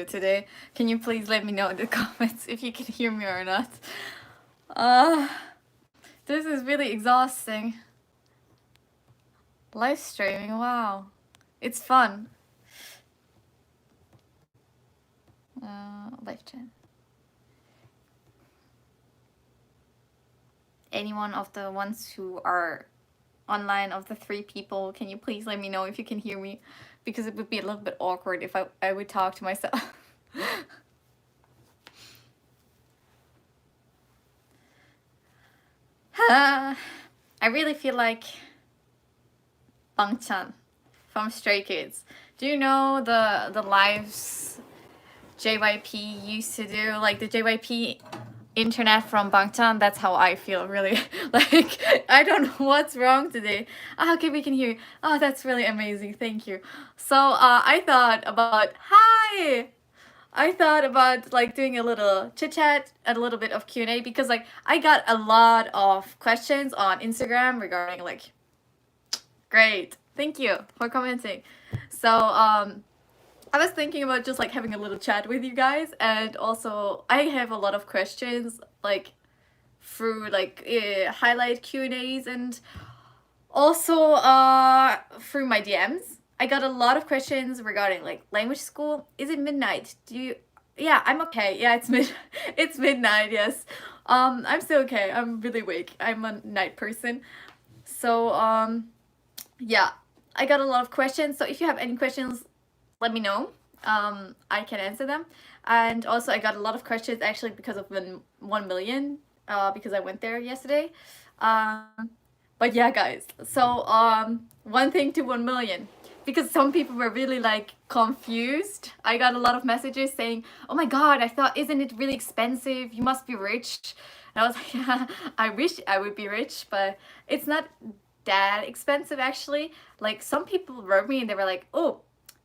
today? Can you please let me know in the comments if you can hear me or not? Uh, this is really exhausting. Live streaming, wow. It's fun. Live chat. Anyone of the ones who are online of the 3 people, can you please let me know if you can hear me? Because it would be a little bit awkward if I would talk to myself. I really feel like Bangchan from Stray Kids. Do you know the lives JYP used to do? Like the JYP internet from Bangchan, that's how I feel, really. Like, I don't know what's wrong today. Okay, we can hear you. Oh, that's really amazing. Thank you. So, I thought about, hi! I thought about like doing a little chit chat and a little bit of Q&A because like I got a lot of questions on Instagram regarding like, great, thank you for commenting. So I was thinking about just like having a little chat with you guys, and also I have a lot of questions like through like highlight Q&As and also through my DMs. I got a lot of questions regarding like language school. Is it midnight? Do you Yeah, I'm okay. Yeah, it's midnight, yes. I'm still okay. I'm really awake. I'm a night person. So yeah, I got a lot of questions. So if you have any questions, let me know. I can answer them. And also I got a lot of questions actually because of 1 million, because I went there yesterday. But yeah, guys, so one thing to 1 million, because some people were really like confused. I got a lot of messages saying, oh my god, I thought, isn't it really expensive? You must be rich. And I was like, yeah, I wish I would be rich, but it's not that expensive actually. Like some people wrote me and they were like, oh,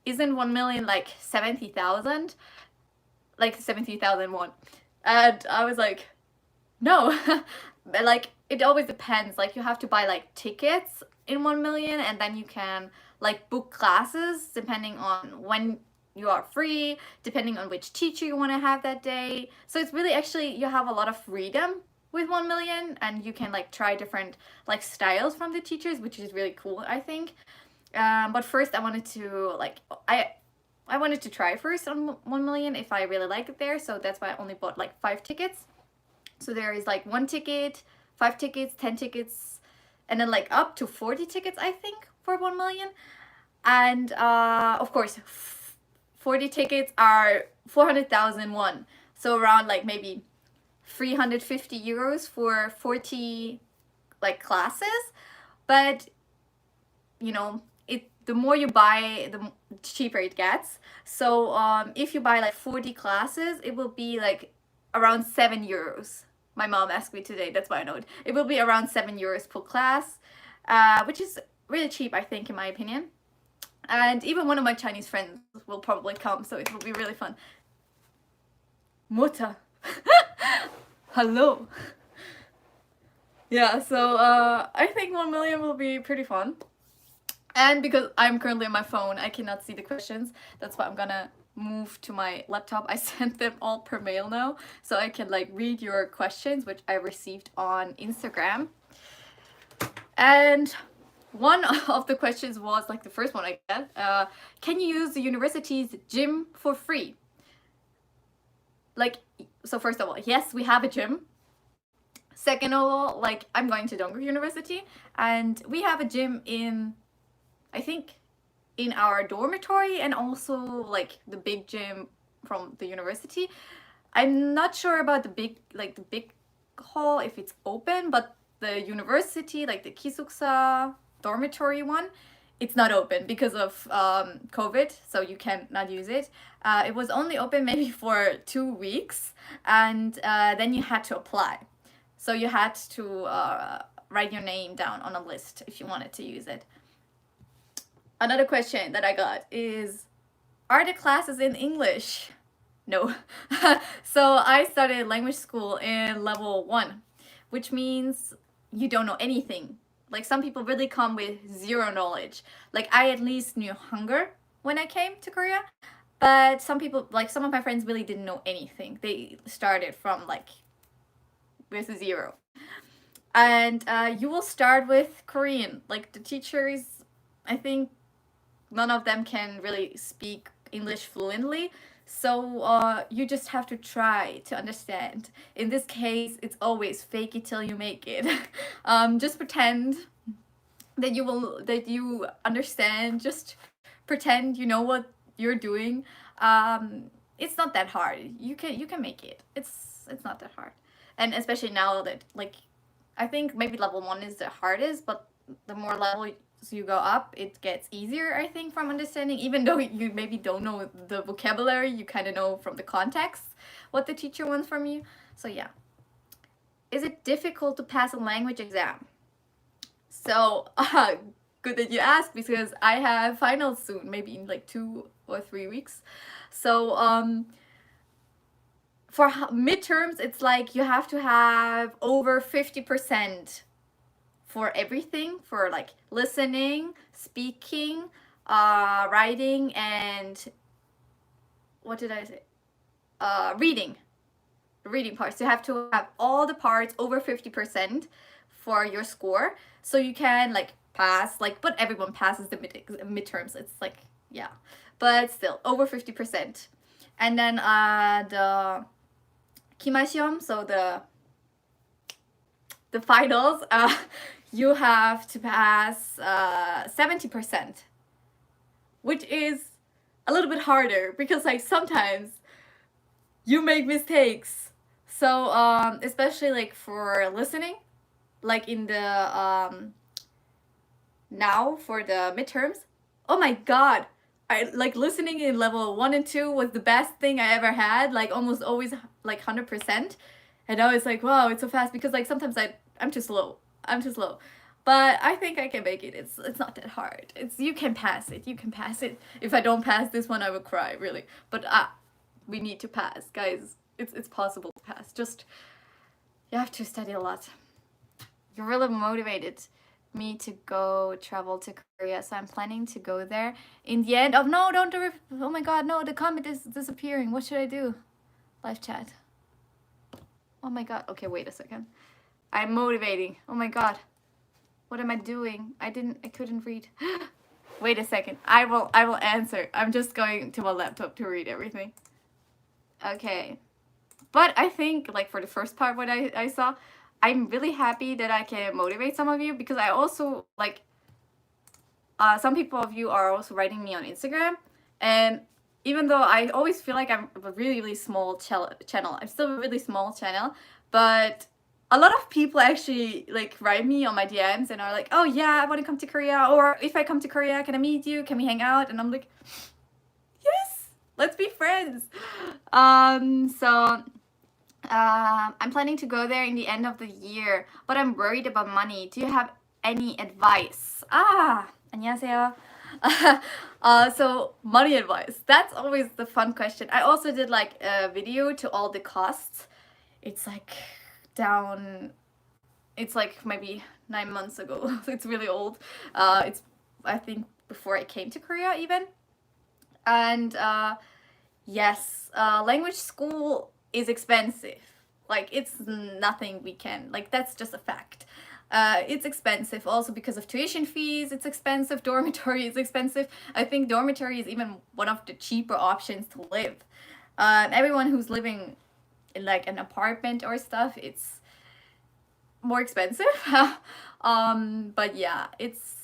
isn't 1 million like 70,000? Like 70,000 won. And I was like, no. But like it always depends. Like you have to buy like tickets in 1 million, and then you can like book classes depending on when you are free, depending on which teacher you want to have that day. So it's really actually, you have a lot of freedom with 1 million, and you can like try different like styles from the teachers, which is really cool, I think. But first I wanted to like I wanted to try first on 1 million if I really like it there, so that's why I only bought like 5 tickets. So there is like 1 ticket, 5 tickets, 10 tickets, and then like up to 40 tickets, I think, for 1 million. And of course, 40 tickets are 400,000 won. So around like maybe 350 euros for 40 like classes. But you know, the more you buy, the cheaper it gets. So if you buy like 40 classes, it will be like around 7 euros. My mom asked me today, that's why I know it. It will be around 7 euros per class, which is really cheap, I think, in my opinion. And even one of my Chinese friends will probably come, so it will be really fun. Mutter. Hello. Yeah, so I think 1 million will be pretty fun. And because I'm currently on my phone, I cannot see the questions. That's why I'm gonna move to my laptop. I sent them all per mail now, so I can like read your questions, which I received on Instagram. And one of the questions was like the first one I got, can you use the university's gym for free? Like, so first of all, yes, we have a gym. Second of all, like I'm going to Dongguk University, and we have a gym in, I think, in our dormitory, and also like the big gym from the university. I'm not sure about the big hall if it's open, but the university, like the Kisuksa dormitory one, it's not open because of COVID, so you cannot use it. It was only open maybe for 2 weeks, and then you had to apply. So you had to write your name down on a list if you wanted to use it. Another question that I got is, are the classes in English? No. So I started language school in level 1, which means you don't know anything. Like some people really come with zero knowledge. Like I at least knew Hangul when I came to Korea, But some people, like some of my friends, really didn't know anything. They started from like with zero. And you will start with Korean. Like the teachers, I think none of them can really speak English fluently. So you just have to try to understand. In this case, it's always fake it till you make it. Just pretend that you understand. Just pretend you know what you're doing. It's not that hard. You can make it. It's not that hard. And especially now that, like, I think maybe level 1 is the hardest, but the more levels you go up, it gets easier, I think, from understanding. Even though you maybe don't know the vocabulary, you kind of know from the context what the teacher wants from you. So yeah. Is it difficult to pass a language exam? So good that you asked, because I have finals soon, maybe in like 2 or 3 weeks. So for midterms, it's like you have to have over 50% for everything, for like listening, speaking, writing, and what did I say? Reading. The reading parts. You have to have all the parts over 50% for your score, so you can like pass. Like, but everyone passes the midterms. It's like, yeah, but still over 50%. And then the 기말시험, so the finals, you have to pass 70%, which is a little bit harder because like sometimes you make mistakes. So especially like for listening, like in the now for the midterms, oh my god, I like listening in level 1 and 2 was the best thing I ever had, like almost always like 100%. And I was like, wow, it's so fast, because like sometimes I'm too slow. But I think I can make it. It's not that hard. You can pass it. You can pass it. If I don't pass this one, I will cry, really. But we need to pass, guys. It's possible to pass. Just you have to study a lot. You really motivated me to go travel to Korea, so I'm planning to go there. In the end, oh no, don't do it. Oh my god, no, the comment is disappearing. What should I do? Live chat. Oh my god. Okay, wait a second. I'm motivating. Oh my god. What am I doing? I couldn't read. Wait a second. I will answer. I'm just going to my laptop to read everything. Okay. But I think like for the first part what I saw, I'm really happy that I can motivate some of you, because I also like some people of you are also writing me on Instagram, and even though I always feel like I'm a really small channel, I'm still a really small channel, but a lot of people actually like write me on my DMs and are like, oh yeah, I want to come to Korea, or if I come to Korea, can I meet you? Can we hang out? And I'm like, yes, let's be friends. So I'm planning to go there in the end of the year, but I'm worried about money. Do you have any advice? 안녕하세요. So money advice. That's always the fun question. I also did like a video to all the costs. It's like it's like maybe 9 months ago. It's really old. It's I think before I came to Korea even. And yes, language school is expensive. Like it's nothing we can, like that's just a fact. It's expensive also because of tuition fees. It's expensive. Dormitory is expensive. I think dormitory is even one of the cheaper options to live. Everyone who's living in like an apartment or stuff, it's more expensive. But yeah, it's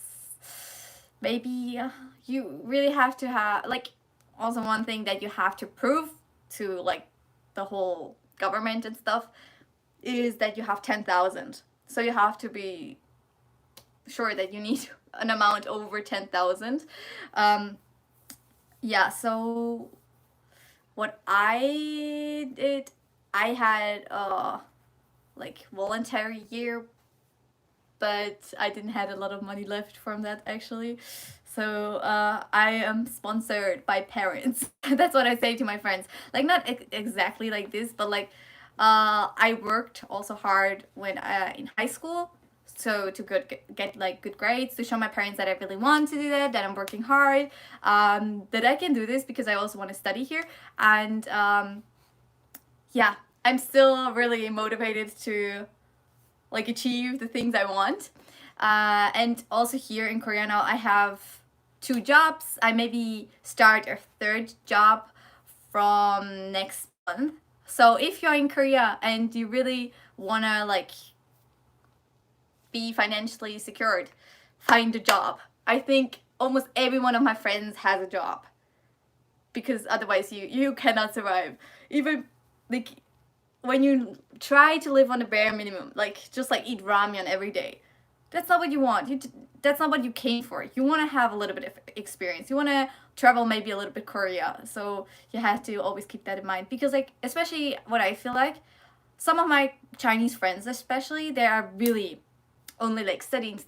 maybe you really have to have like, also one thing that you have to prove to like the whole government and stuff is that you have 10,000. So you have to be sure that you need an amount over 10,000. Yeah, so what I did, I had like voluntary year, but I didn't have a lot of money left from that actually. So I am sponsored by parents. That's what I say to my friends. Like not exactly like this, but like I worked also hard when in high school to get like good grades, to show my parents that I really want to do that I'm working hard, that I can do this because I also want to study here. And yeah, I'm still really motivated to like achieve the things I want. And also here in Korea now I have 2 jobs. I maybe start a 3rd job from next month. So if you're in Korea and you really wanna like be financially secured, find a job. I think almost every one of my friends has a job, because otherwise you cannot survive. Even like when you try to live on the bare minimum, like just like eat ramen every day, that's not what you want. That's not what you came for. You want to have a little bit of experience. You want to travel maybe a little bit Korea. So you have to always keep that in mind, because like especially what I feel like, some of my Chinese friends especially, they are really only like studying.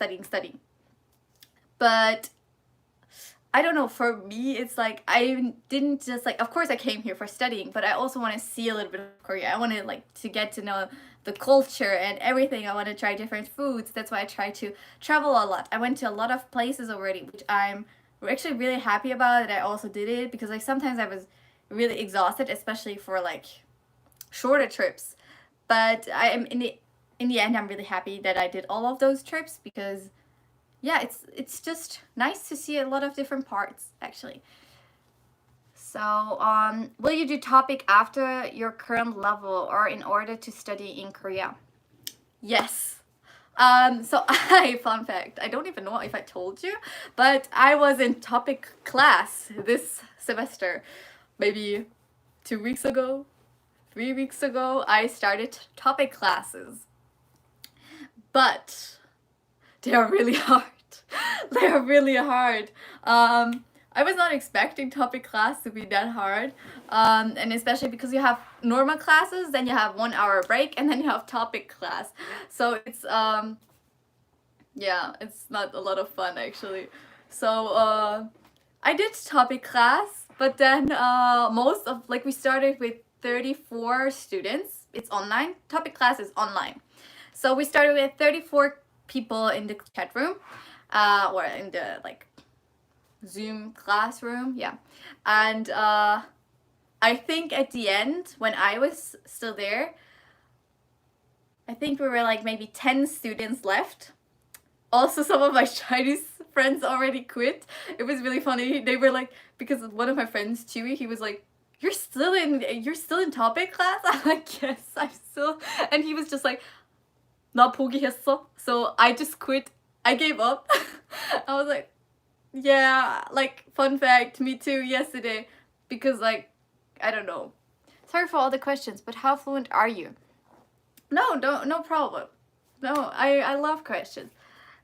But I don't know, for me it's like I didn't just like, of course I came here for studying, but I also want to see a little bit of Korea. I want to like to get to know the culture and everything. I want to try different foods. That's why I try to travel a lot. I went to a lot of places already, which I'm actually really happy about that I also did it, because like sometimes I was really exhausted, especially for like shorter trips. But I am in the end I'm really happy that I did all of those trips, because yeah, it's just nice to see a lot of different parts actually. So, will you do topic after your current level or in order to study in Korea? Yes. So fun fact, I don't even know if I told you, but I was in topic class this semester. Maybe 2 weeks ago, 3 weeks ago, I started topic classes. But they are really hard. They are really hard. I was not expecting topic class to be that hard, and especially because you have normal classes, then you have 1 hour break, and then you have topic class. So it's yeah, it's not a lot of fun actually. So I did topic class, but then most of like we started with 34 students. It's online. Topic class is online. So we started with 34 people in the chat room, or in the like Zoom classroom, yeah. And I think at the end, when I was still there, I think we were like maybe 10 students left. Also, some of my Chinese friends already quit. It was really funny. They were like, because one of my friends, Chewy, he was like, you're still in topic class? I'm like, yes, I'm still. And he was just like, 나 포기했어. So I just quit. I gave up. I was like, yeah, like fun fact, me too yesterday, because like I don't know. Sorry for all the questions, but how fluent are you? No problem. No, I love questions.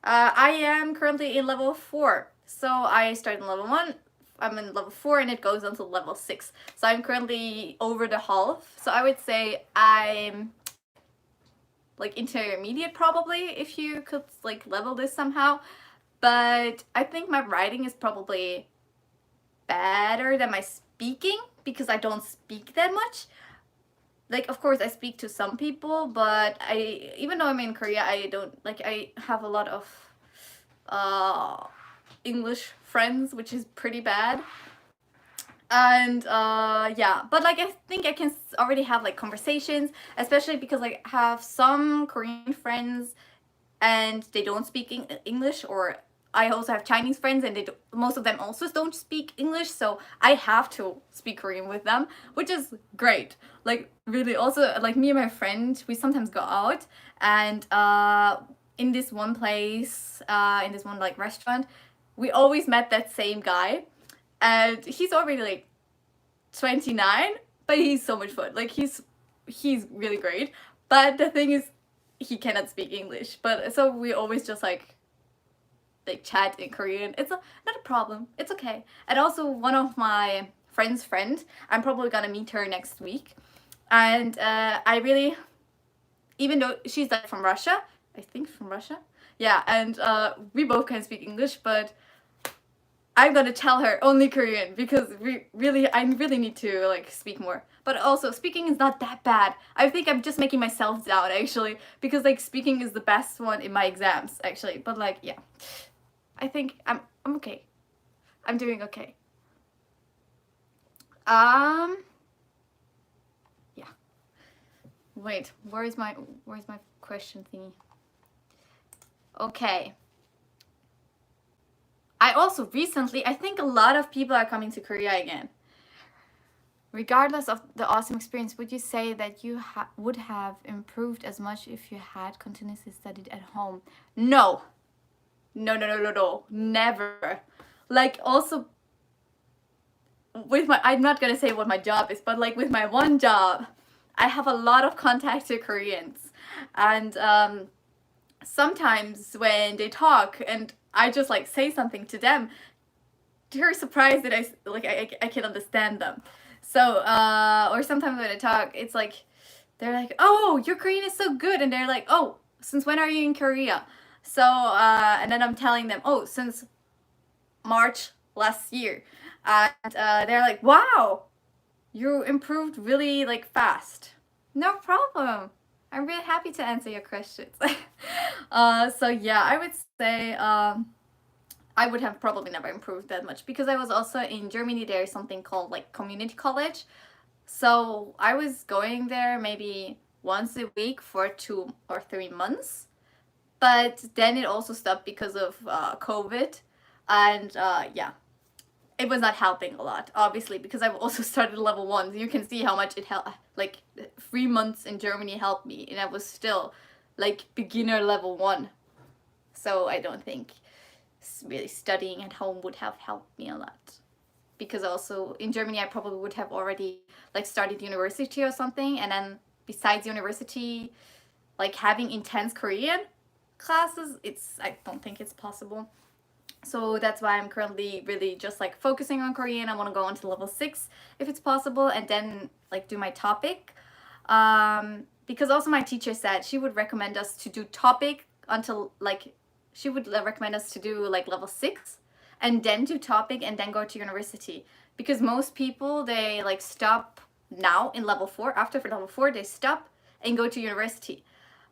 I am currently in level 4. So I started in level 1, I'm in level 4, and it goes on to level 6. So I'm currently over the half. So I would say I'm like intermediate probably, if you could like level this somehow. But I think my writing is probably better than my speaking, because I don't speak that much. Like, of course I speak to some people, but even though I'm in Korea, I don't like, I have a lot of English friends, which is pretty bad. And yeah, but like I think I can already have like conversations, especially because like I have some Korean friends and they don't speak English, or I also have Chinese friends and most of them also don't speak English, so I have to speak Korean with them, which is great. Like really, also like me and my friend, we sometimes go out, and in this one place, in this one like restaurant, we always met that same guy, and he's already like 29, but he's so much fun. Like he's really great. But the thing is, he cannot speak English. But so we always just like chat in Korean. It's not a problem. It's okay. And also one of my friend's friend, I'm probably gonna meet her next week. And I really, even though she's like from Russia, I think from Russia. Yeah, and we both can speak English, but I'm gonna tell her only Korean because I really need to like speak more. But also speaking is not that bad. I think I'm just making myself down actually because like speaking is the best one in my exams actually. But like yeah, I think I'm okay. I'm doing okay. Yeah. Wait, where's my question thingy? Okay. I also recently, I think a lot of people are coming to Korea again. Regardless of the awesome experience, would you say that you would have improved as much if you had continuously studied at home? No. No. Never. Like also with my, I'm not gonna say what my job is, but like with my one job, I have a lot of contact to Koreans. And sometimes when they talk and I just like say something to them, they're surprised that I can understand them. So or sometimes when I talk, it's like they're like, "Oh, your Korean is so good," and they're like, "Oh, since when are you in Korea?" So and then I'm telling them, "Oh, since March last year," and they're like, "Wow, you improved really like fast." No problem. I'm really happy to answer your questions. So yeah, I would say I would have probably never improved that much because I was also in Germany. There is something called like community college. So I was going there maybe once a week for 2 or 3 months. But then it also stopped because of COVID. And yeah, it was not helping a lot, obviously, because I've also started level 1. You can see how much it helped. Like 3 months in Germany helped me, and I was still like beginner level 1. So I don't think really studying at home would have helped me a lot, because also in Germany I probably would have already like started university or something, and then besides university, like having intense Korean classes, I don't think it's possible. So that's why I'm currently really just like focusing on Korean. I want to go on to level 6 if it's possible, and then like do my topic. Because also my teacher said she would recommend us to do topic until like she would recommend us to do like level 6 and then do topic and then go to university, because most people they like stop now in level 4. After for level 4 they stop and go to university,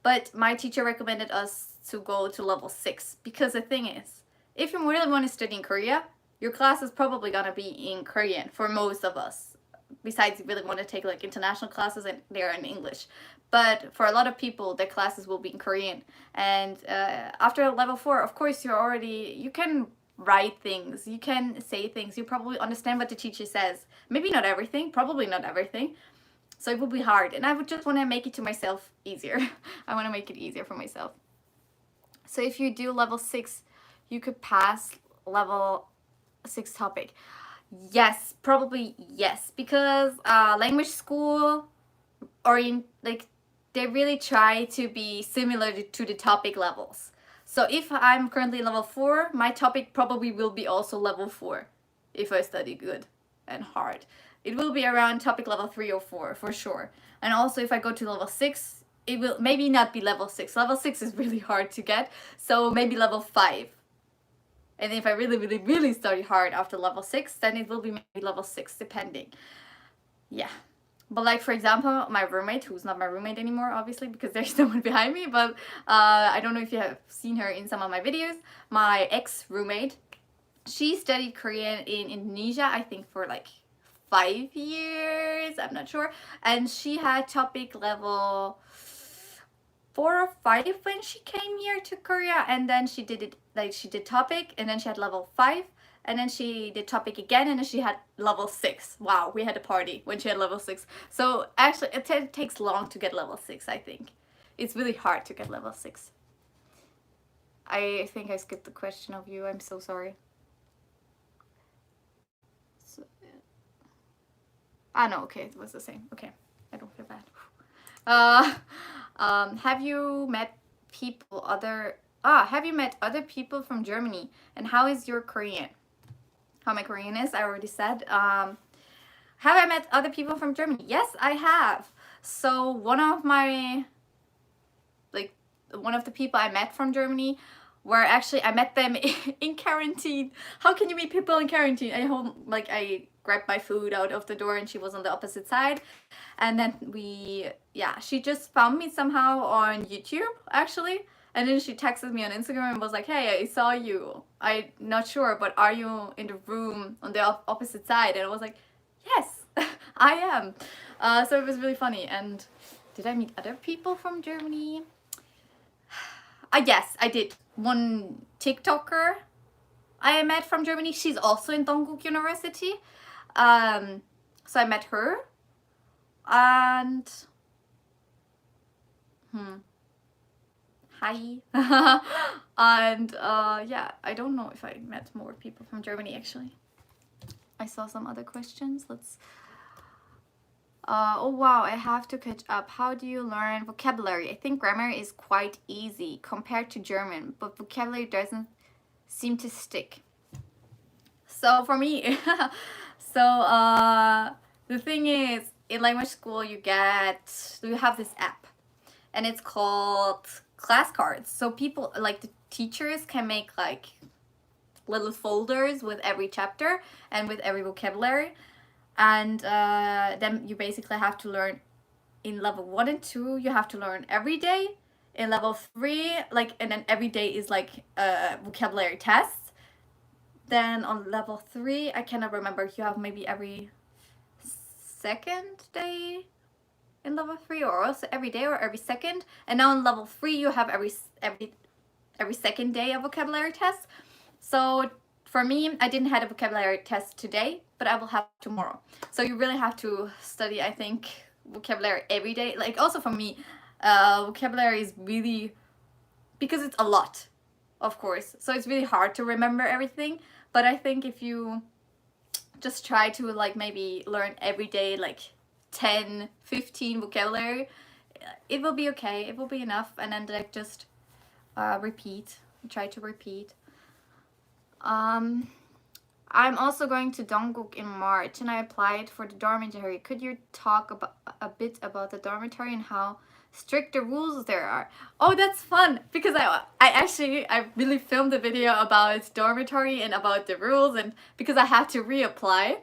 but my teacher recommended us to go to level 6 because the thing is, if you really want to study in Korea, your class is probably gonna be in Korean for most of us. Besides, you really want to take like international classes and they're in English. But for a lot of people, their classes will be in Korean. And after level 4, of course, you can write things, you can say things, you probably understand what the teacher says. Maybe not everything, probably not everything. So it will be hard. And I would just want to make it to myself easier. I want to make it easier for myself. So if you do level 6, you could pass level 6 topic. Yes, probably yes, because language school or in like they really try to be similar to the topic levels. So if I'm currently level 4, my topic probably will be also level 4 if I study good and hard. It will be around topic level 3 or 4 for sure. And also if I go to level 6, it will maybe not be level 6. Level 6 is really hard to get, so maybe level 5. And if I really study hard after level 6, then it will be maybe level 6, depending. Yeah. But like, for example, my roommate, who's not my roommate anymore, obviously, because there's no one behind me, but I don't know if you have seen her in some of my videos. My ex-roommate, she studied Korean in Indonesia, I think for like 5 years, I'm not sure. And she had topic level 4 or 5 when she came here to Korea, and then she did it like she did topic, and then she had level 5, and then she did topic again, and then she had level 6. Wow, we had a party when she had level 6. So actually it takes long to get level 6. I think it's really hard to get level 6. I think I skipped the question of you. I'm so sorry. So, no, okay, it was the same. Okay, I don't feel bad. Have you met other people from Germany, and how is your Korean? How my Korean is, I already said. Have I met other people from Germany? Yes, I have. So one of the people I met from Germany where actually I met them in quarantine. How can you meet people in quarantine? I grabbed my food out of the door and she was on the opposite side. And then she just found me somehow on YouTube actually. And then she texted me on Instagram and was like, hey, I saw you. I'm not sure, but are you in the room on the opposite side? And I was like, yes, I am. So it was really funny. And did I meet other people from Germany? Yes, I did. One TikToker I met from Germany. She's also in Dongguk University. So I met her. And hi. And yeah, I don't know if I met more people from Germany actually. I saw some other questions. Let's oh wow, I have to catch up. How do you learn vocabulary? I think grammar is quite easy compared to German, but vocabulary doesn't seem to stick. So for me, the thing is, in language school you have this app, and it's called class cards. So people, like the teachers, can make like little folders with every chapter and with every vocabulary. And then you basically have to learn in level 1 and 2, you have to learn every day. In level 3, and then every day is like a vocabulary test. Then on level 3, I cannot remember, you have maybe every second day in level 3, or also every day or every second. And now in level 3, you have every second day a vocabulary test. So for me, I didn't have a vocabulary test today, but I will have tomorrow. So you really have to study, I think, vocabulary every day. Like also for me, vocabulary is really, because it's a lot, of course. So it's really hard to remember everything. But I think if you just try to like maybe learn every day like 10, 15 vocabulary, it will be okay. It will be enough. And then like just try to repeat. I'm also going to Dongguk in March and I applied for the dormitory. Could you talk a bit about the dormitory and how strict the rules there are? Oh, that's fun, because I really filmed a video about dormitory and about the rules, and because I had to reapply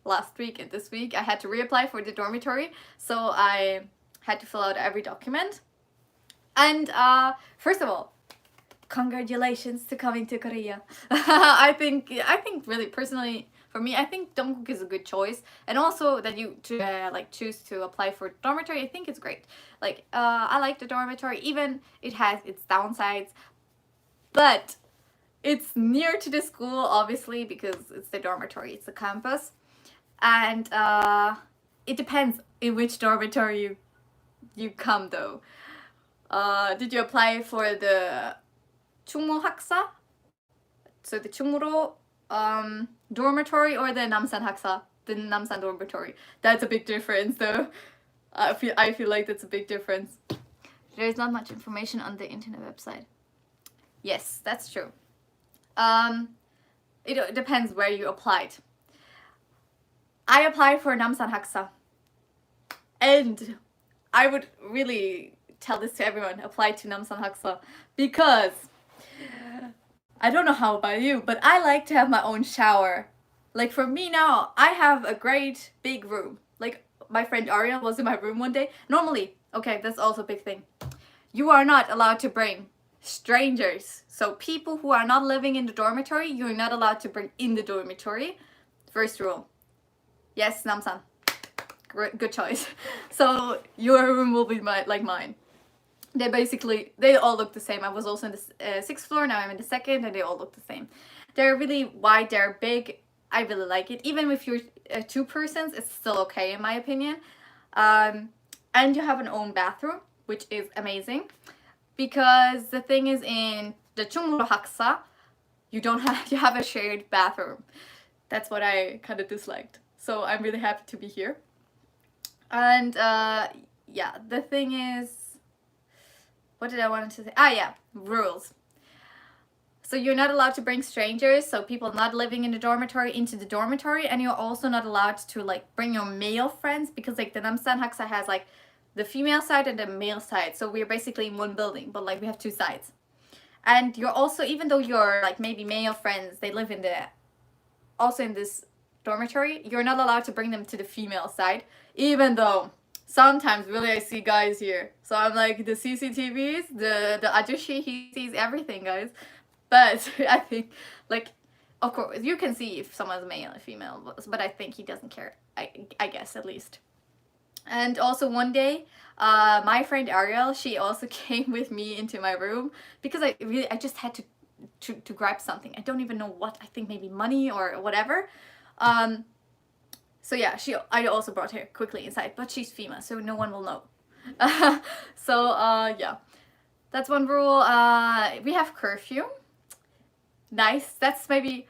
last week and this week, I had to reapply for the dormitory. So I had to fill out every document. And first of all, congratulations to coming to Korea. I think really personally for me, I think Dongguk is a good choice, and also that you choose to apply for dormitory. I think it's great. I like the dormitory, even it has its downsides, but it's near to the school, obviously, because it's the dormitory, it's the campus, and it depends in which dormitory you come though. Did you apply for the 충무 학사, so the 충무로 dormitory, or the Namsan 학사, the Namsan dormitory? That's a big difference though. I feel like that's a big difference. There's not much information on the internet website. Yes, that's true. It depends where you applied. I applied for Namsan 학사, and I would really tell this to everyone: apply to Namsan 학사, because I don't know how about you, but I like to have my own shower. Like for me now, I have a great big room. Like my friend Ariel was in my room one day. Normally, okay, that's also a big thing. You are not allowed to bring strangers. So people who are not living in the dormitory, you're not allowed to bring in the dormitory. First rule. Yes, Namsan. Good choice. So your room will be like mine. They all look the same. I was also in the 6th floor, now I'm in the 2nd, and they all look the same. They're really wide, they're big. I really like it. Even if you're 2 persons, it's still okay in my opinion. And you have an own bathroom, which is amazing, because the thing is, in the 충무로 학사, you have a shared bathroom. That's what I kind of disliked. So I'm really happy to be here. And yeah, the thing is, what did I want to say? Yeah, rules. So you're not allowed to bring strangers, so people not living in the dormitory, into the dormitory, and you're also not allowed to bring your male friends, because the Namsan Haksa has the female side and the male side, so we're basically in one building, but we have 2 sides. And you're also, even though you're like maybe male friends, they live in the also in this dormitory, you're not allowed to bring them to the female side, even though sometimes really I see guys here. So I'm like, the CCTVs, the ajushi, he sees everything, guys. But I think, like, of course you can see if someone's male or female, but I think he doesn't care. I guess, at least. And also one day, my friend Ariel, she also came with me into my room because I just had to grab something. I don't even know what. I think maybe money or whatever. So yeah, I also brought her quickly inside, but she's female, so no one will know. So yeah, that's one rule. We have curfew. Nice. That's maybe.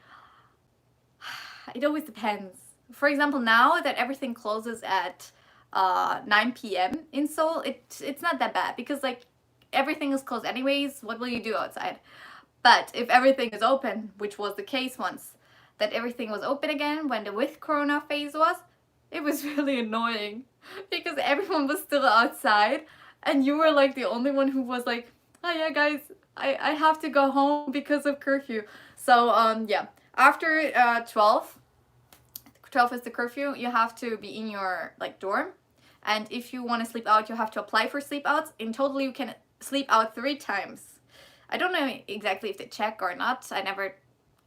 It always depends. For example, now that everything closes at 9 p.m. in Seoul, it's not that bad because like everything is closed anyways. What will you do outside? But if everything is open, which was the case once, that everything was open again when the with Corona phase was, it was really annoying because everyone was still outside and you were like the only one who was like, oh yeah guys, I have to go home because of curfew. So yeah, after 12 is the curfew, you have to be in your like dorm, and if you want to sleep out, you have to apply for sleep outs. In total, you can sleep out 3 times. I don't know exactly if they check or not. I never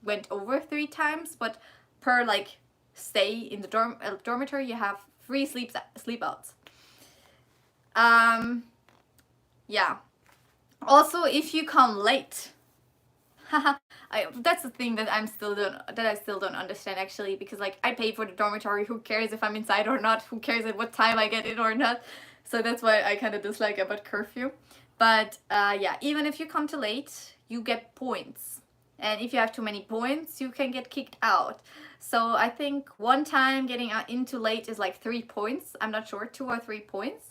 went over 3 times, but per like stay in the dormitory, you have 3 sleep outs. Yeah. Also, if you come late, that's the thing that I still don't understand actually, because like I pay for the dormitory. Who cares if I'm inside or not? Who cares at what time I get in or not? So that's why I kind of dislike about curfew. But yeah, even if you come too late, you get points. And if you have too many points, you can get kicked out. So I think one time getting in too late is like 3 points. I'm not sure, 2 or 3 points.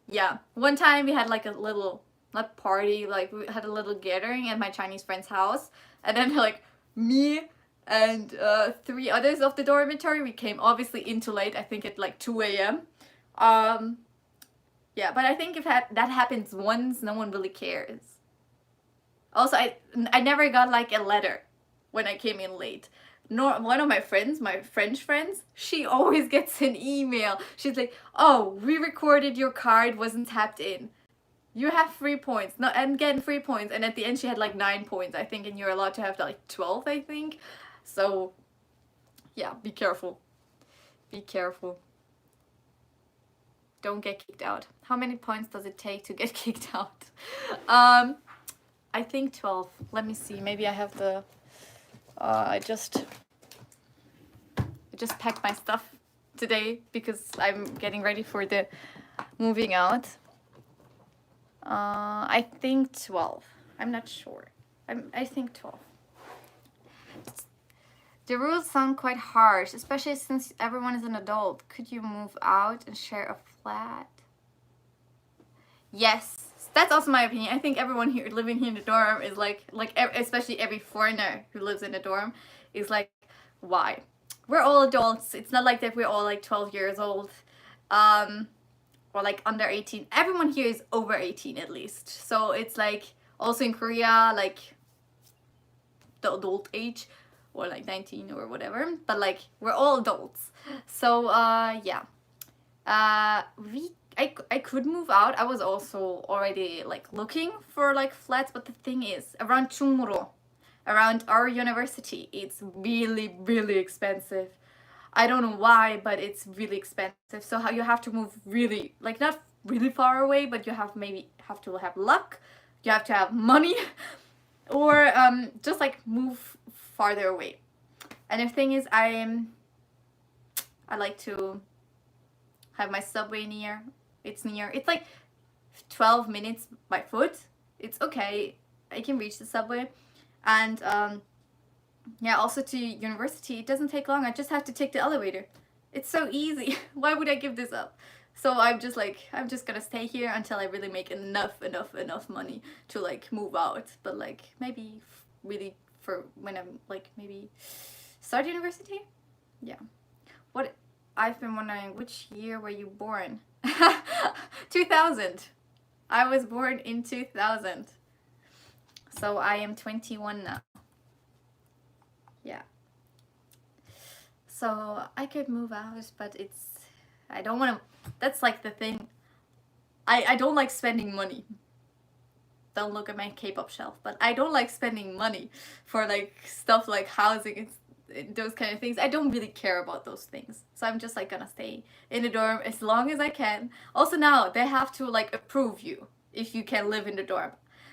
Yeah, one time we had like a little, not party, like we had a little gathering at my Chinese friend's house. And then like me and 3 others of the dormitory, we came obviously in too late, I think at like 2 a.m. Yeah, but I think if that happens once, no one really cares. Also, I never got like a letter when I came in late. Nor one of my friends, my French friends, she always gets an email. She's like, "Oh, we recorded your card wasn't tapped in. You have 3 points." No, and getting 3 points. And at the end, she had like 9 points, I think, and you're allowed to have like 12, I think. So, yeah, be careful. Be careful. Don't get kicked out. How many points does it take to get kicked out? I think 12. Let me see. Maybe I have the. I just packed my stuff today because I'm getting ready for the moving out. I think 12. I'm not sure. I think 12. The rules sound quite harsh, especially since everyone is an adult. Could you move out and share a flat? Yes, that's also my opinion. I think everyone here living here in the dorm is like especially every foreigner who lives in the dorm is like, why? We're all adults. It's not like that we're all like 12 years old, or like under 18. Everyone here is over 18 at least. So it's like also in Korea, like the adult age, or like 19 or whatever. But like we're all adults. So yeah, I could move out. I was also already like looking for like flats, but the thing is, around Chungmuro, around our university, it's really, really expensive. I don't know why, but it's really expensive. So how you have to move really, like not really far away, but you maybe have to have luck. You have to have money, or just like move farther away. And the thing is, I like to have my subway near. It's near. It's like 12 minutes by foot. It's okay. I can reach the subway. And yeah, also to university, it doesn't take long. I just have to take the elevator. It's so easy. Why would I give this up? So I'm just gonna stay here until I really make enough money to like move out. But like maybe really for when I'm like maybe start university. Yeah. What I've been wondering, which year were you born? 2000. I was born in 2000. So I am 21 now. Yeah. So I could move out, but I don't want to, that's like the thing. I don't like spending money. Don't look at my K-pop shelf, but I don't like spending money for like stuff like housing and those kind of things. I don't really care about those things. So I'm just like gonna stay in the dorm as long as I can. Also now they have to like approve you if you can live in the dorm.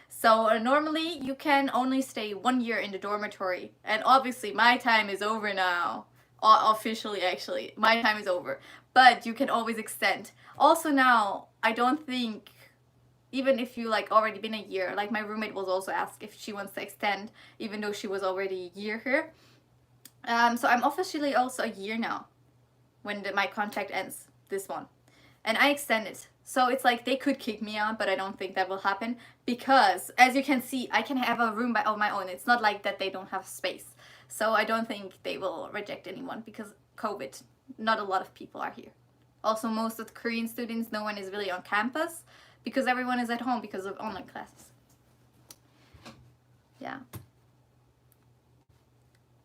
So normally you can only stay 1 year in the dormitory, and obviously my time is over now. Officially, actually, my time is over. But you can always extend. Also now, I don't think, even if you like already been a year, like my roommate was also asked if she wants to extend, even though she was already a year here. So I'm officially also a year now when my contract ends, this one. And I extended. So it's like they could kick me out, but I don't think that will happen because, as you can see, I can have a room of my own. It's not like that they don't have space. So I don't think they will reject anyone because COVID, not a lot of people are here. Also, most of the Korean students, no one is really on campus because everyone is at home because of online classes. Yeah.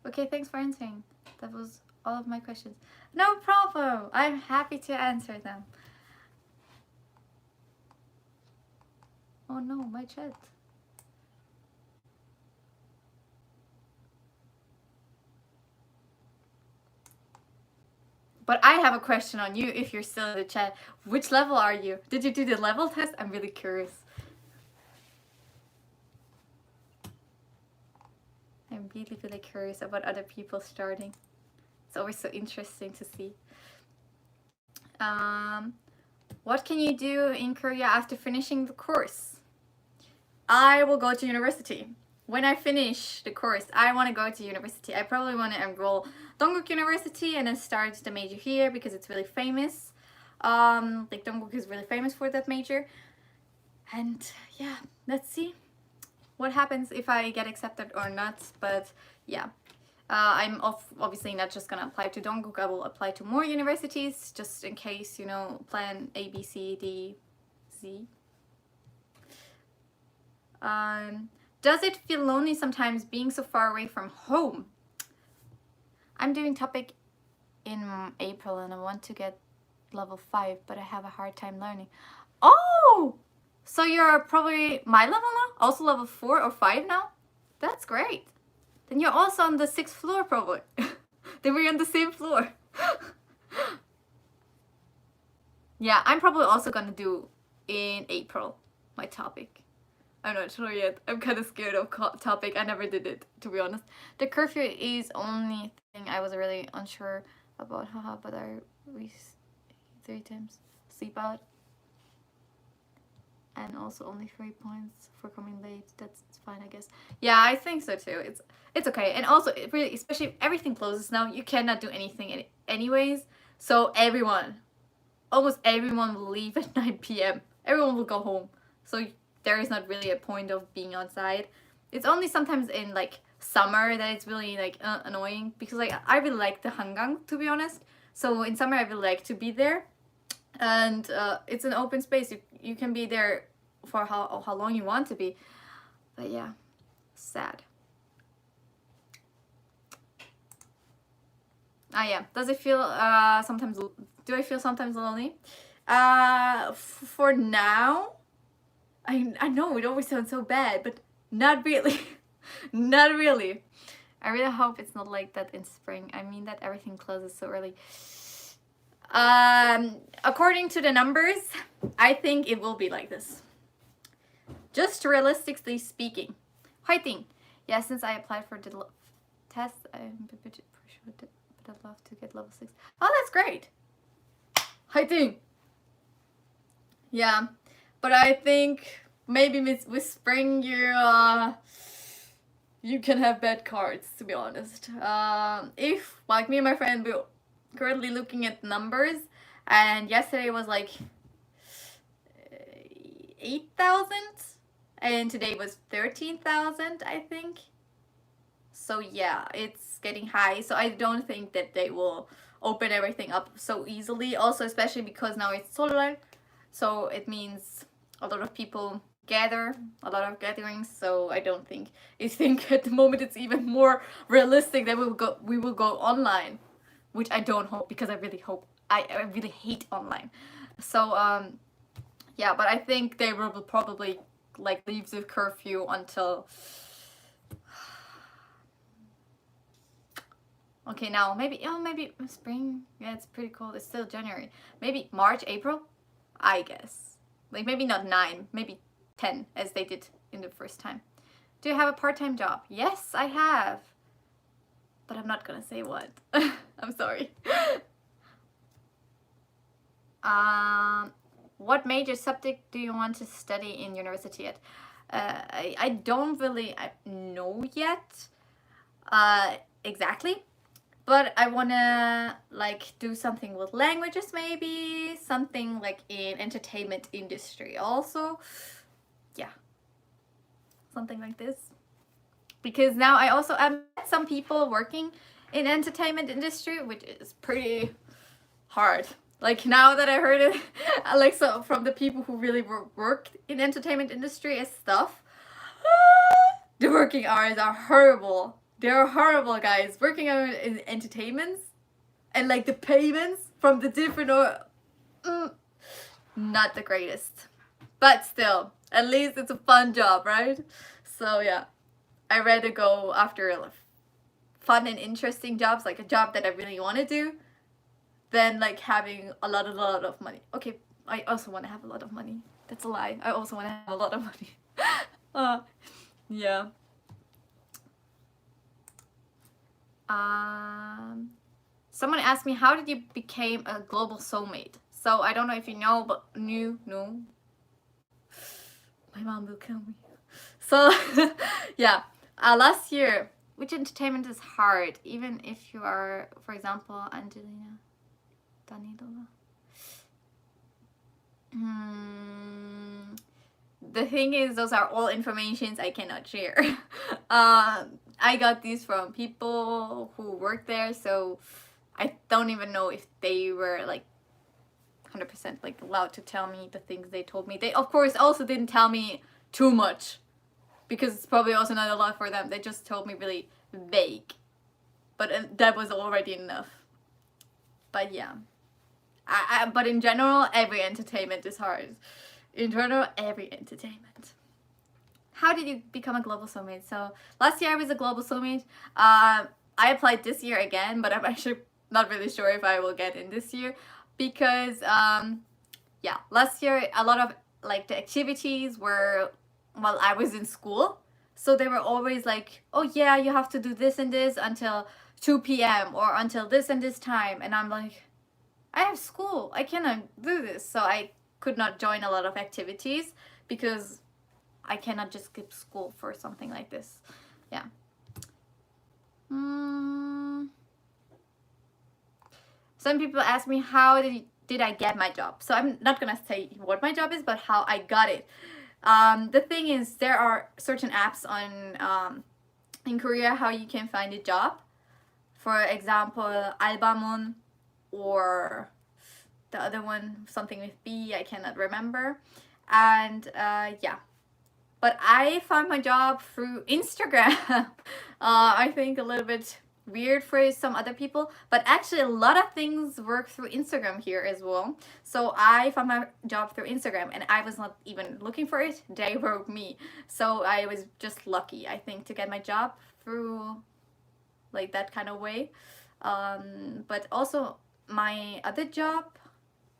Okay, thanks for answering. That was all of my questions. No problem. I'm happy to answer them. Oh no, my chat. But I have a question on you if you're still in the chat. Which level are you? Did you do the level test? I'm really curious. I'm really, really curious about other people starting. It's always so interesting to see. What can you do in Korea after finishing the course? I will go to university. When I finish the course, I want to go to university. I probably want to enroll Dongguk University and then start the major here because it's really famous. Like Dongguk is really famous for that major. And yeah, let's see what happens if I get accepted or not. But yeah, I'm obviously not just gonna apply to Dongguk. I will apply to more universities just in case, you know, plan A, B, C, D, Z. Does it feel lonely sometimes being so far away from home? I'm doing topic in April and I want to get level 5, but I have a hard time learning. Oh! So you're probably my level now? Also level 4 or 5 now? That's great. Then you're also on the 6th floor probably. Then we're on the same floor. Yeah, I'm probably also gonna do in April my topic. I'm not sure yet. I'm kind of scared of topic. I never did it, to be honest. The curfew is only thing I was really unsure about. Haha, but I 3 times sleep out. And also only 3 points for coming late. That's fine, I guess. Yeah, I think so too. It's okay. And also, it really, especially if everything closes now, you cannot do anything anyways. So almost everyone will leave at 9 p.m. Everyone will go home. So there is not really a point of being outside. It's only sometimes in like summer that it's really like annoying because like I really like the hangang, to be honest. So in summer I really like to be there, and it's an open space. You can be there for how long you want to be. But yeah, sad. Yeah. Does it feel sometimes? Do I feel sometimes lonely? For now. I know it always sounds so bad, but not really. Not really. I really hope it's not like that in spring. I mean that everything closes so early. According to the numbers, I think it will be like this. Just realistically speaking. Fighting. Yeah, since I applied for the test, I'm a bit sure but I'd love to get level 6. Oh, that's great. Fighting. Yeah. But I think maybe with spring you can have bad cards, to be honest. If like me and my friend we're currently looking at numbers, and yesterday was like 8,000 and today was 13,000, I think. So yeah, it's getting high. So I don't think that they will open everything up so easily. Also, especially because now it's solar. So it means a lot of people gather, a lot of gatherings, so I don't think, I think at the moment it's even more realistic that we will go online, which I don't hope, because I really hope, I really hate online. So yeah, but I think they will probably like leave the curfew until, okay, now maybe, oh, maybe spring. Yeah, it's pretty cold. It's still January. Maybe March, April, I guess. Like maybe not 9, maybe 10, as they did in the first time. Do you have a part-time job? Yes, I have. But I'm not gonna say what. I'm sorry. What major subject do you want to study in university at? I don't really know yet exactly, but I wanna like do something with languages, maybe something like in entertainment industry also. Yeah, something like this. Because now I also met some people working in entertainment industry, which is pretty hard. Like now that I heard it, like so from the people who really worked in entertainment industry and stuff, the working hours are horrible. They're horrible, guys. Working in entertainments and like the payments from the different not the greatest. But still, at least it's a fun job, right? So yeah, I rather go after fun and interesting jobs, like a job that I really want to do, than like having a lot of money. Okay, I also want to have a lot of money. That's a lie. I also want to have a lot of money. Yeah. Someone asked me, how did you become a global soulmate? So I don't know if you know, but no. My mom will kill me. So yeah, last year, which entertainment is hard, even if you are, for example, Angelina Danilova. The thing is, those are all informations I cannot share. I got these from people who work there, so I don't even know if they were like 100% like allowed to tell me the things they told me. They of course also didn't tell me too much, because it's probably also not a lot for them. They just told me really vague, but that was already enough. But yeah, but in general, every entertainment is hard. In general, every entertainment. How did you become a global soulmate? So last year I was a global soulmate. I applied this year again, but I'm actually not really sure if I will get in this year, because yeah, last year a lot of like the activities were while I was in school, so they were always like, oh yeah, you have to do this and this until 2 p.m. or until this and this time, and I'm like, I have school, I cannot do this. So I could not join a lot of activities because I cannot just skip school for something like this. Yeah. Some people ask me, how did I get my job? So I'm not gonna say what my job is, but how I got it. The thing is, there are certain apps on in Korea how you can find a job. For example, Albamon, or the other one, something with B, I cannot remember. And yeah, but I found my job through Instagram. I think a little bit weird for some other people, but actually a lot of things work through Instagram here as well. So I found my job through Instagram, and I was not even looking for it. They wrote me. So I was just lucky, I think, to get my job through like that kind of way. But also my other job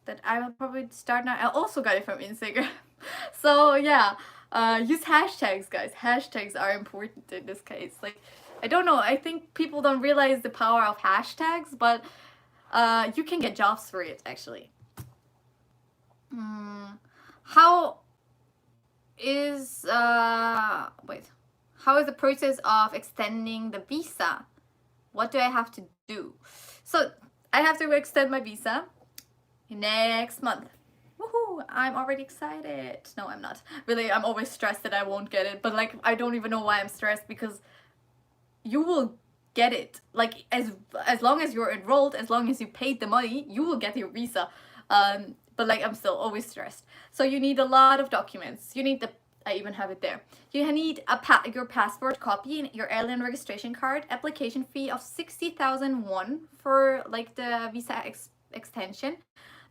that I will probably start now, I also got it from Instagram. So yeah, use hashtags, guys. Hashtags are important in this case. Like, I don't know, I think people don't realize the power of hashtags, but you can get jobs for it, actually. How is how is the process of extending the visa? What do I have to do? So I have to extend my visa next month. Woohoo! I'm already excited. No, I'm not. Really, I'm always stressed that I won't get it, but like, I don't even know why I'm stressed, because you will get it. Like, as long as you're enrolled, as long as you paid the money, you will get your visa. But like, I'm still always stressed. So you need a lot of documents. You need I even have it there. You need your passport copy, your airline registration card, application fee of 60,000 won for like the visa extension,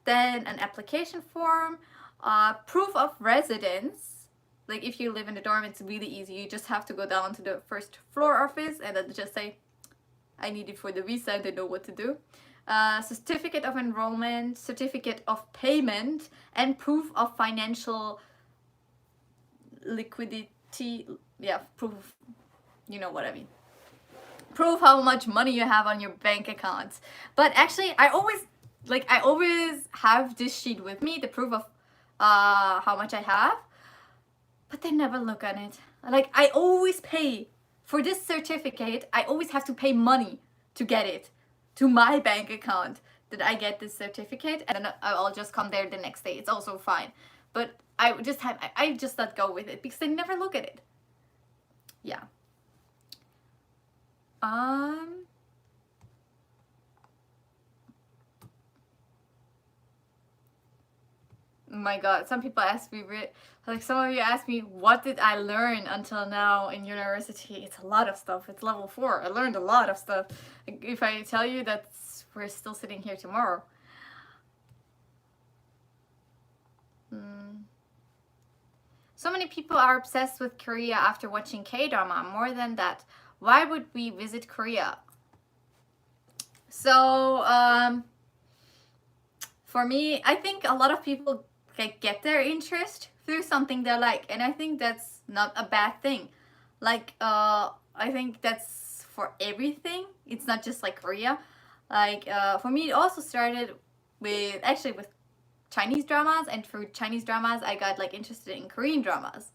then an application form, proof of residence. Like if you live in the dorm, it's really easy. You just have to go down to the first floor office and then just say, I need it for the visa, and they know what to do. Certificate of enrollment, certificate of payment, and proof of financial liquidity. Yeah, proof, you know what I mean. Proof how much money you have on your bank account. But actually, I always have this sheet with me, the proof of how much I have, but they never look at it. Like, I always pay for this certificate. I always have to pay money to get it to my bank account, that I get this certificate, and then I'll just come there the next day. It's also fine. But I just let go with it because they never look at it. Yeah. My god, some people ask me, like some of you ask me, what did I learn until now in university? It's a lot of stuff. It's level 4. I learned a lot of stuff. If I tell you that we're still sitting here tomorrow. So many people are obsessed with Korea after watching K-drama. More than that, why would we visit Korea? So, for me, I think a lot of people get their interest through something they like, and I think that's not a bad thing. Like, I think that's for everything. It's not just like Korea. Like, for me, it also started with Chinese dramas, and through Chinese dramas, I got like interested in Korean dramas.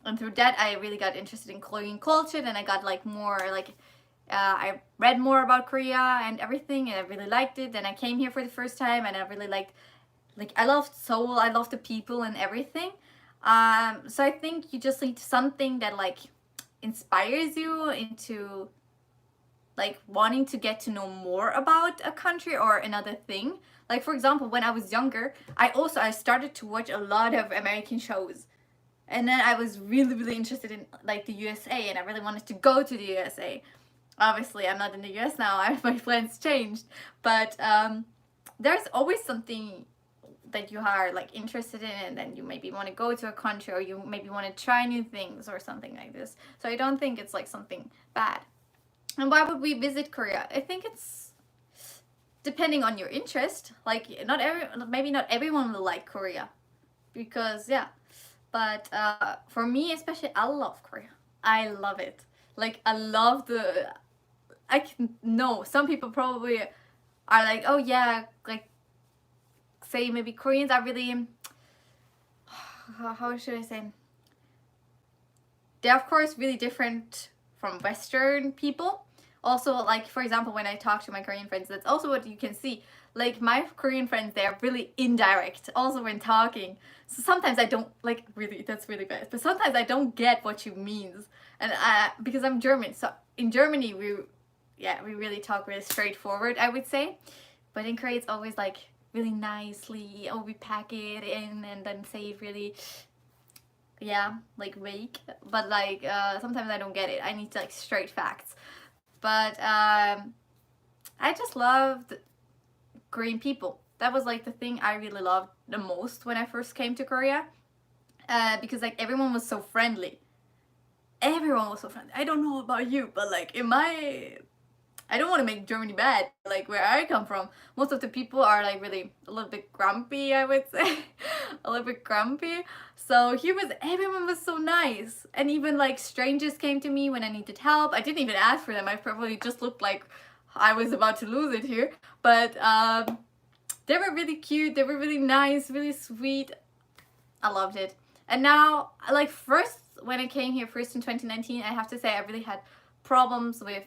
And through that, I really got interested in Korean culture, and I got like more like, I read more about Korea and everything, and I really liked it. Then I came here for the first time, and I really liked, like, I loved Seoul, I loved the people and everything. So I think you just need something that like inspires you into like wanting to get to know more about a country or another thing. Like, for example, when I was younger, I started to watch a lot of American shows. And then I was really interested in like the USA, and I really wanted to go to the USA. Obviously, I'm not in the US now. My plans changed. But there's always something that you are like interested in, and then you maybe want to go to a country, or you maybe want to try new things or something like this. So I don't think it's like something bad. And why would we visit Korea? I think it's depending on your interest. Like, maybe not everyone will like Korea, because yeah. But for me especially, I love Korea. I love it. Like, I love some people probably are like, oh yeah, like, say maybe Koreans are really, how should I say, they're of course really different from Western people. Also, like, for example, when I talk to my Korean friends, that's also what you can see. Like, my Korean friends, they are really indirect, also when talking. So sometimes I don't, like, really, that's really bad. But sometimes I don't get what you means. And because I'm German, so in Germany, we really talk really straightforward, I would say. But in Korea, it's always, like, really nicely, we pack it in and then say it really, like, vague. But, like, sometimes I don't get it. I need, like, straight facts. But I just loved Korean people. That was like the thing I really loved the most when I first came to Korea, because like everyone was so friendly. Everyone was so friendly. I don't know about you, but like I don't want to make Germany bad. Like, where I come from, most of the people are like really a little bit grumpy, I would say. A little bit grumpy. So everyone was so nice. And even like strangers came to me when I needed help. I didn't even ask for them. I probably just looked like I was about to lose it here. But they were really cute. They were really nice, really sweet. I loved it. And now, like, first, when I came here first in 2019, I have to say I really had problems with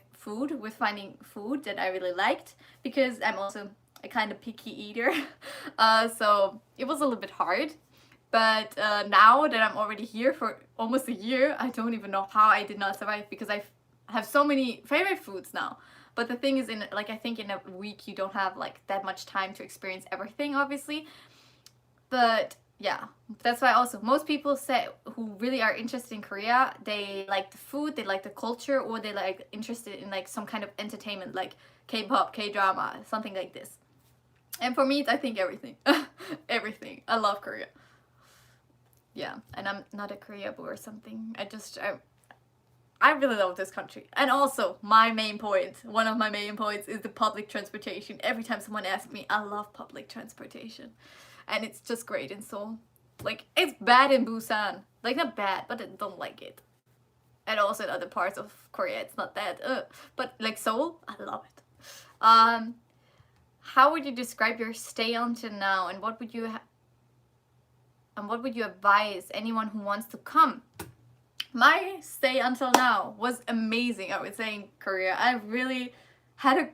finding food that I really liked, because I'm also a kind of picky eater. So it was a little bit hard. But now that I'm already here for almost a year, I don't even know how I did not survive, because I have so many favorite foods now. But the thing is, I think in a week you don't have like that much time to experience everything, obviously. But yeah, that's why also most people say who really are interested in Korea, they like the food, they like the culture, or they like interested in like some kind of entertainment like K-pop, K-drama, something like this. And for me, it's, I think everything. Everything. I love Korea. Yeah, and I'm not a Korea boo or something. I really love this country. And also, my main point, one of my main points is the public transportation. Every time someone asks me, I love public transportation. And it's just great in Seoul. Like, it's bad in Busan. Like, not bad, but I don't like it. And also in other parts of Korea, it's not that. But like Seoul, I love it. How would you describe your stay until now, and what would you advise anyone who wants to come? My stay until now was amazing, I would say, in Korea. I really have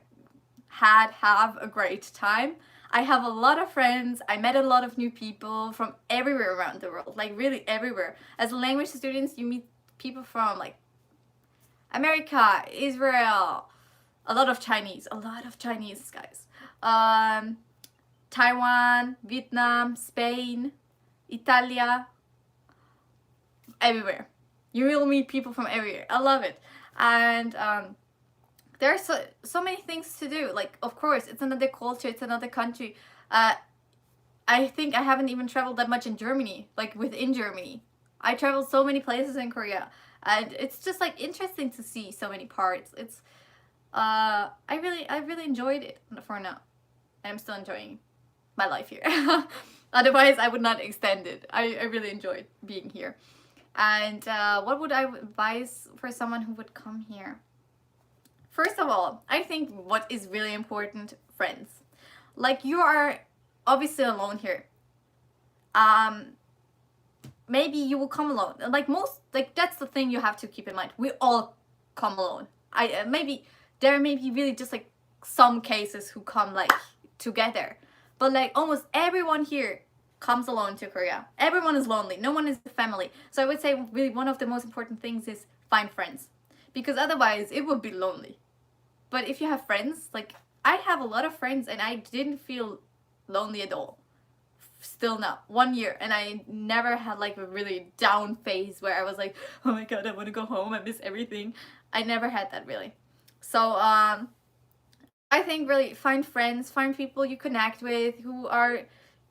a great time. I have a lot of friends. I met a lot of new people from everywhere around the world, like really everywhere. As language students, you meet people from like America, Israel, a lot of Chinese guys. Taiwan, Vietnam, Spain, Italia, everywhere. You will meet people from everywhere. I love it. And there are so many things to do. Like, of course, it's another culture, it's another country. I think I haven't even traveled that much in Germany, like within Germany. I traveled so many places in Korea, and it's just like interesting to see so many parts. It's I really enjoyed it for now. I'm still enjoying my life here. Otherwise, I would not extend it. I really enjoyed being here. And what would I advise for someone who would come here? First of all, I think what is really important, friends. Like, you are obviously alone here. Maybe you will come alone. Like that's the thing you have to keep in mind. We all come alone. There may be really just like some cases who come like together, but like almost everyone here comes alone to Korea. Everyone is lonely. No one is a family. So I would say really one of the most important things is find friends, because otherwise it would be lonely. But if you have friends, like I have a lot of friends and I didn't feel lonely at all. Still now, 1 year, and I never had like a really down phase where I was like, oh my god, I want to go home, I miss everything. I never had that really. So I think really find friends, find people you connect with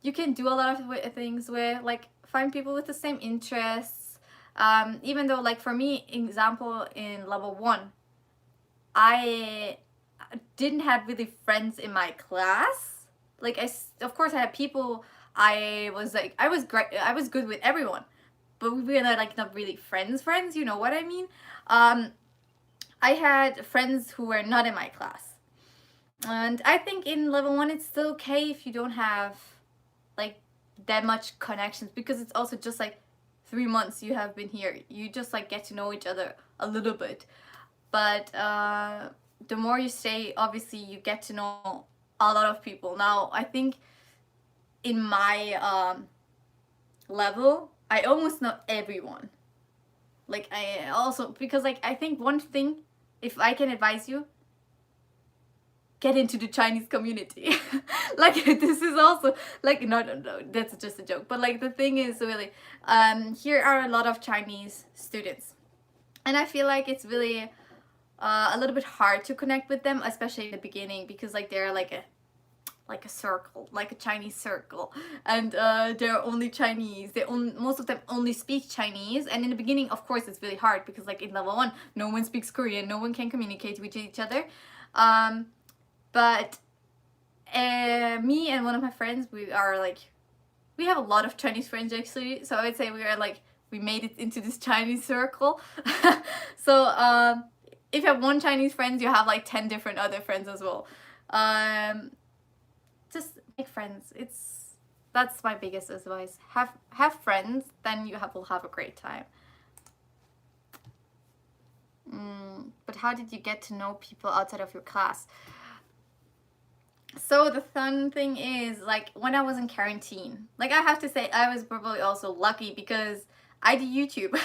you can do a lot of things with, like find people with the same interests. Even though like for me, example, in level 1, I didn't have really friends in my class. Like of course I had people I was great, I was good with everyone, but we were not really friends, you know what I mean? I had friends who were not in my class. And I think in level 1 it's still okay if you don't have like that much connections, because it's also just like 3 months you have been here. You just like get to know each other a little bit. But the more you stay, obviously you get to know a lot of people. Now, I think in my level, I almost know everyone. Like I also, because like I think one thing, if I can advise you, get into the Chinese community. Like this is also like no, that's just a joke. But like the thing is really, here are a lot of Chinese students, and I feel like it's really a little bit hard to connect with them, especially in the beginning, because like they're like a circle, like a Chinese circle, and they're only Chinese. Most of them only speak Chinese, and in the beginning, of course, it's really hard because like in level 1, no one speaks Korean, no one can communicate with each other. But me and one of my friends, we have a lot of Chinese friends actually. So I would say we made it into this Chinese circle. So if you have one Chinese friend, you have like 10 different other friends as well. Just make friends. That's my biggest advice. Have friends, then you will have a great time. But how did you get to know people outside of your class? So the fun thing is, like when I was in quarantine, like I have to say I was probably also lucky because I do YouTube.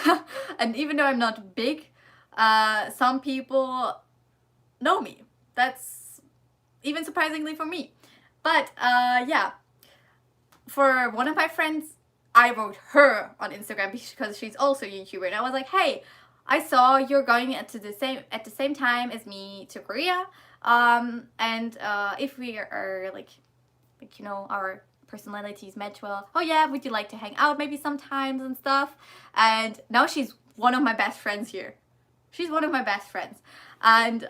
And even though I'm not big, some people know me. That's even surprisingly for me. But yeah, for one of my friends, I wrote her on Instagram because she's also a YouTuber, and I was like, hey, I saw you're going at the same time as me to Korea, and if we are like you know, our personalities match well, oh yeah, would you like to hang out maybe sometimes and stuff? And now she's one of my best friends here. She's one of my best friends. And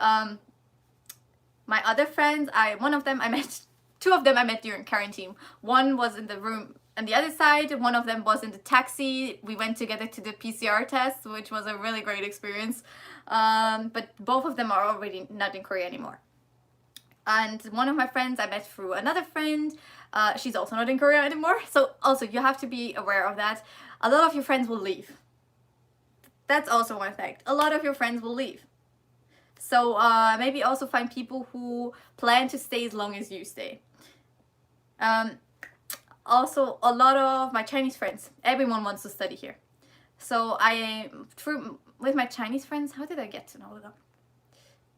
my other friends, one of them I met, two of them I met during quarantine. One was in the room on the other side, one of them was in the taxi. We went together to the PCR test, which was a really great experience. But both of them are already not in Korea anymore. And one of my friends I met through another friend. She's also not in Korea anymore. So also you have to be aware of that. A lot of your friends will leave. That's also one fact. A lot of your friends will leave. So maybe also find people who plan to stay as long as you stay. Also, a lot of my Chinese friends, everyone wants to study here. So with my Chinese friends, how did I get to know them?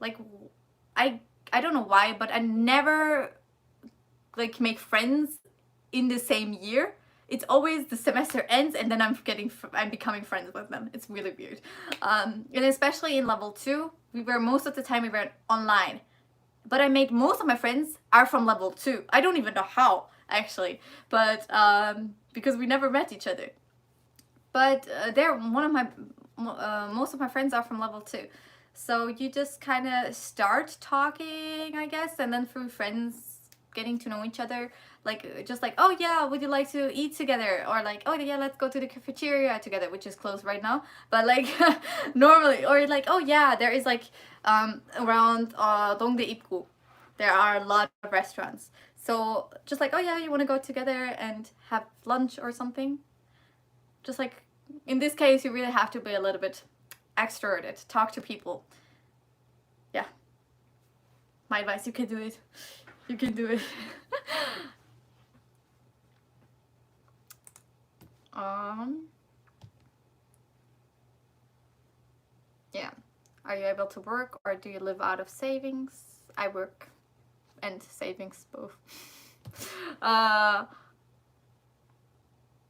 Like, I don't know why, but I never like make friends in the same year. It's always the semester ends and then I'm becoming friends with them. It's really weird. And especially in level 2, most of the time we were online. But I made most of my friends are from level 2. I don't even know how, actually. But because we never met each other. But most of my friends are from level 2. So you just kind of start talking, I guess, and then through friends getting to know each other, like just like, oh yeah, would you like to eat together, or like, oh yeah, let's go to the cafeteria together, which is closed right now, but like normally, or like, oh yeah, there is like around Dongdae Ipgu there are a lot of restaurants, so just like, oh yeah, you want to go together and have lunch or something. Just like in this case, you really have to be a little bit extroverted, talk to people. Yeah, my advice, you can do it. You can do it. Yeah. Are you able to work or do you live out of savings? I work and savings both.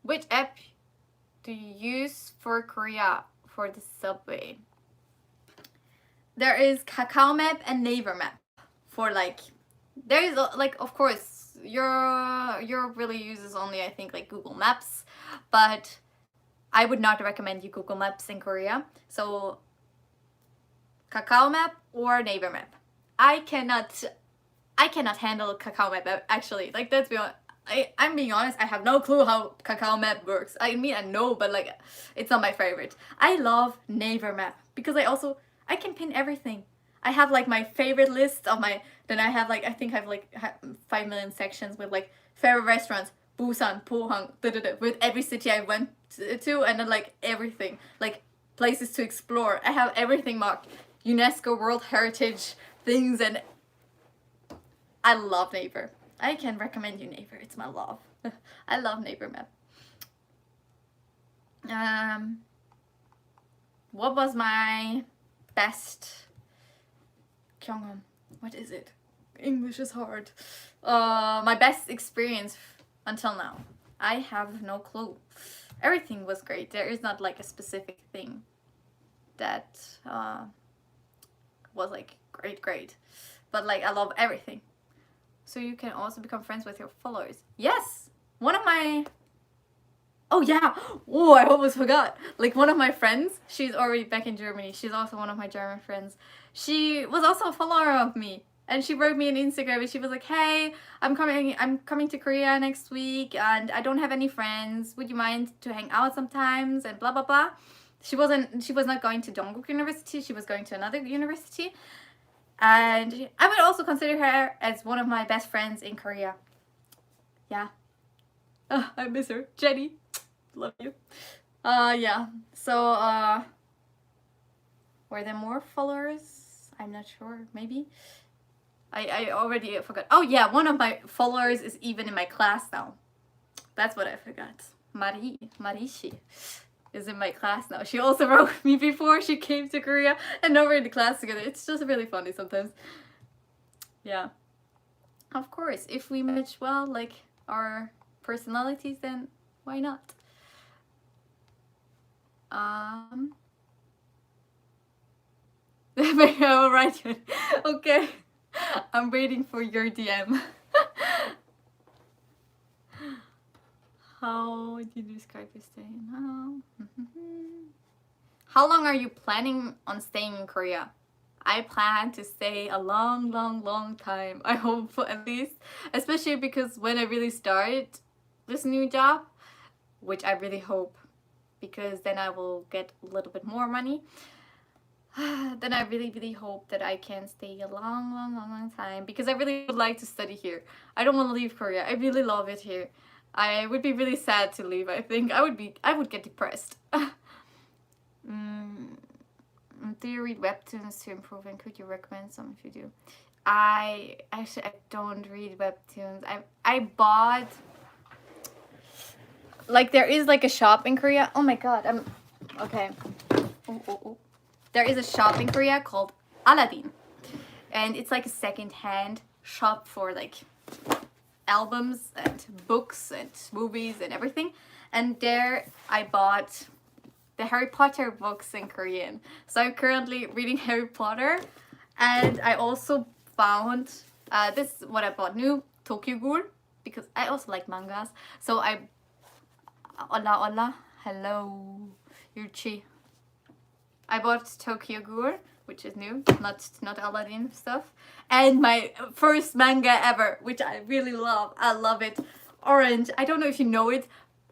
Which app do you use for Korea for the subway? There is Kakao Map and Naver Map for like, there is like, of course, your really uses only, I think, like Google Maps, but I would not recommend you Google Maps in Korea. So Kakao Map or Naver Map. I cannot handle Kakao Map, actually. Like, that's beyond. I'm being honest, I have no clue how Kakao Map works. I mean, I know, but like, it's not my favorite. I love Naver Map because I can pin everything. I have like my favorite list of then I have like, I think I have like 5 million sections with like favorite restaurants, Busan, Pohang, with every city I went to, and then like everything, like places to explore. I have everything marked, UNESCO World Heritage things, and I love Naver. I can recommend you Naver. It's my love. I love Naver Map. What was my best Kyungham? What is it? English is hard. My best experience until now. I have no clue. Everything was great. There is not like a specific thing that was like great. But like, I love everything. So you can also become friends with your followers. Yes! One of my... Oh yeah! Oh, I almost forgot. Like, one of my friends, she's already back in Germany. She's also one of my German friends. She was also a follower of me. And she wrote me on Instagram and she was like, hey, I'm coming to Korea next week and I don't have any friends. Would you mind to hang out sometimes? And blah, blah, blah. She was not going to Dongguk University. She was going to another university. And I would also consider her as one of my best friends in Korea. Yeah. Oh, I miss her. Jenny. Love you. Yeah. So, were there more followers? I'm not sure. Maybe. I already forgot. Oh yeah, one of my followers is even in my class now. That's what I forgot. Marishi is in my class now. She also wrote me before she came to Korea, and now we're in the class together. It's just really funny sometimes. Yeah. Of course, if we match well, like our personalities, then why not? Um. I'll write you. Okay. I'm waiting for your DM. How would you describe your stay now? How long are you planning on staying in Korea? I plan to stay a long time. I hope at least. Especially because when I really start this new job, which I really hope, because then I will get a little bit more money. Then I really hope that I can stay a long time, because I really would like to study here. I don't want to leave Korea. I really love it here. I would be really sad to leave. I think I would get depressed. Do you read webtoons to improve, and could you recommend some if you do? I don't read webtoons. I bought, like, there is like a shop in Korea. Oh my god, I'm okay. Oh. There is a shop in Korea called Aladdin, and it's like a second-hand shop for like albums and books and movies and everything. And there I bought the Harry Potter books in Korean. So I'm currently reading Harry Potter, and I also found this is what I bought, new Tokyo Ghoul, because I also like mangas. So hola, hello, Yuchi. I bought Tokyo Ghoul, which is new, not Aladdin stuff, and my first manga ever, which I really love. I love it. Orange. I don't know if you know it.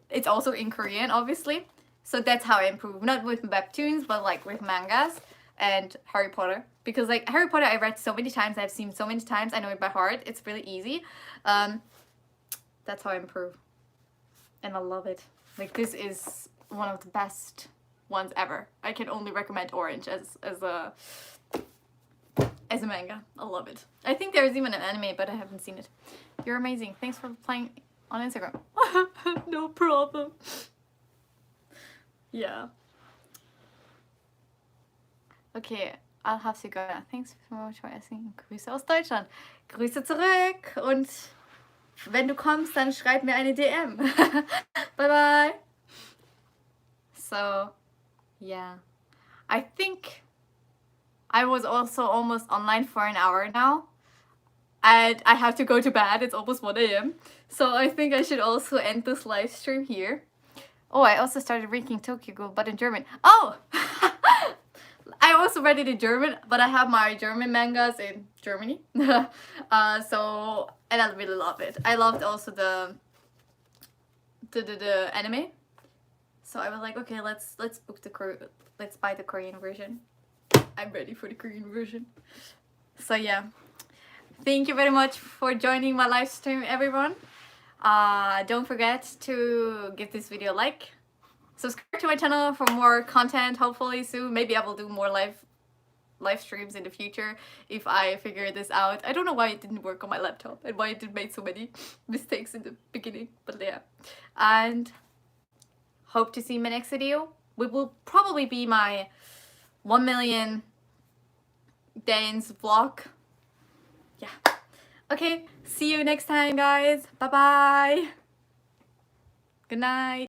It's also in Korean, obviously. So that's how I improve. Not with webtoons, but like with mangas and Harry Potter. Because like Harry Potter, I read so many times. I've seen so many times. I know it by heart. It's really easy. That's how I improve, and I love it. Like, this is one of the best ones ever. I can only recommend Orange as a manga. I love it. I think there's even an anime, but I haven't seen it. You're amazing. Thanks for playing on Instagram. No problem. Yeah. Okay, I'll have to go now. Thanks so much for asking. Grüße aus Deutschland. Grüße zurück. Und wenn du kommst, dann schreib mir eine DM. Bye bye. So, yeah. I think I was also almost online for an hour now. And I have to go to bed. It's almost 1 a.m. So I think I should also end this live stream here. Oh, I also started reading Tokyo Ghoul, but in German. Oh! I also read it in German, but I have my German mangas in Germany. And I really love it. I loved also the anime. So I was like, okay, let's buy the Korean version. I'm ready for the Korean version. So yeah. Thank you very much for joining my live stream, everyone. Don't forget to give this video a like. Subscribe to my channel for more content, hopefully soon. Maybe I will do more live streams in the future if I figure this out. I don't know why it didn't work on my laptop and why it did make so many mistakes in the beginning, but yeah. And hope to see you in my next video. It will probably be my 1 million days vlog. Yeah. Okay, see you next time, guys. Bye bye. Good night.